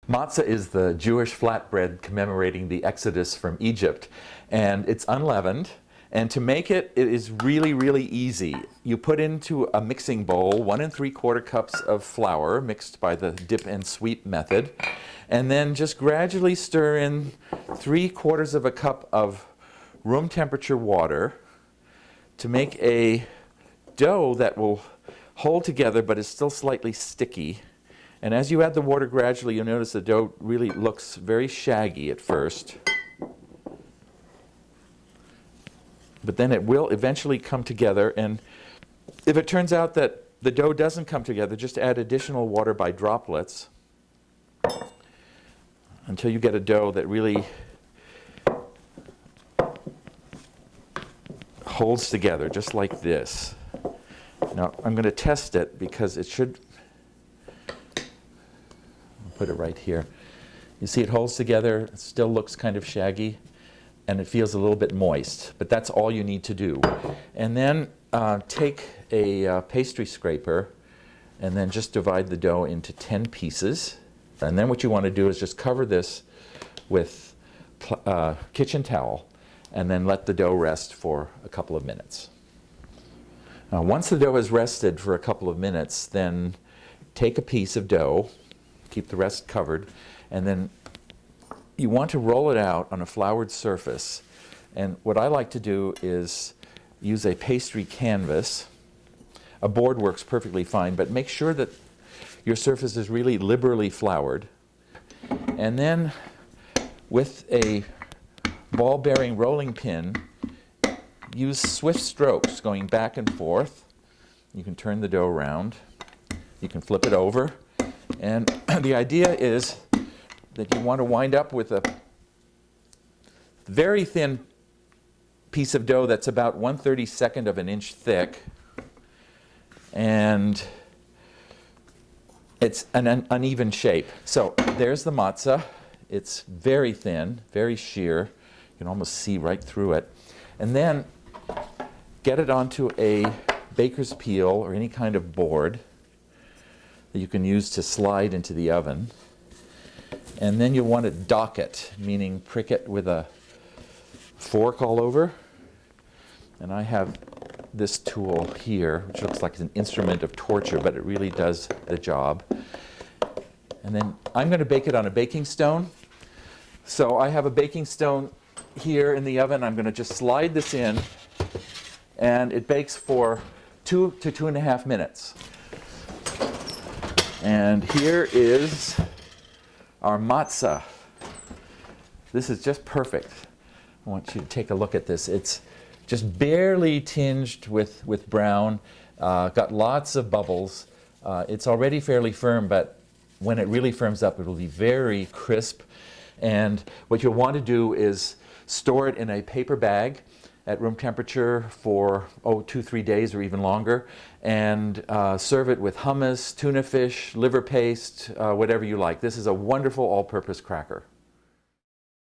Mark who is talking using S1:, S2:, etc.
S1: Matzah is the Jewish flatbread commemorating the Exodus from Egypt, and it's unleavened. And to make it, it is really, really easy. You put into a mixing bowl 1 3/4 cups of flour mixed by the dip and sweep method, and then just gradually stir in 3/4 cup of room temperature water to make a dough that will hold together but is still slightly sticky. And as you add the water gradually, you'll notice the dough really looks very shaggy at first. But then it will eventually come together. And if it turns out that the dough doesn't come together, just add additional water by droplets until you get a dough that really holds together, just like this. Now, I'm going to test it because it should... Put it right here. You see it holds together, it still looks kind of shaggy, and it feels a little bit moist, but that's all you need to do. And then take a pastry scraper and then just divide the dough into 10 pieces. And then what you want to do is just cover this with kitchen towel and then let the dough rest for a couple of minutes. Once the dough has rested for a couple of minutes, then take a piece of dough, keep the rest covered, and then you want to roll it out on a floured surface. And what I like to do is use a pastry canvas. A board works perfectly fine, but make sure that your surface is really liberally floured. And then with a ball-bearing rolling pin, use swift strokes going back and forth. You can turn the dough around. You can flip it over. And the idea is that you want to wind up with a very thin piece of dough that's about 1/32 of an inch thick. And it's an uneven shape. So there's the matzah. It's very thin, very sheer. You can almost see right through it. And then get it onto a baker's peel or any kind of board that you can use to slide into the oven. And then you want to dock it, meaning prick it with a fork all over. And I have this tool here, which looks like an instrument of torture, but it really does the job. And then I'm going to bake it on a baking stone. So I have a baking stone here in the oven. I'm going to just slide this in, and it bakes for 2 to 2.5 minutes. And here is our matzah. This is just perfect. I want you to take a look at this. It's just barely tinged with brown, got lots of bubbles. It's already fairly firm, but when it really firms up, it will be very crisp. And what you'll want to do is store it in a paper bag at room temperature for 2-3 days or even longer, and serve it with hummus, tuna fish, liver paste, whatever you like. This is a wonderful all-purpose cracker.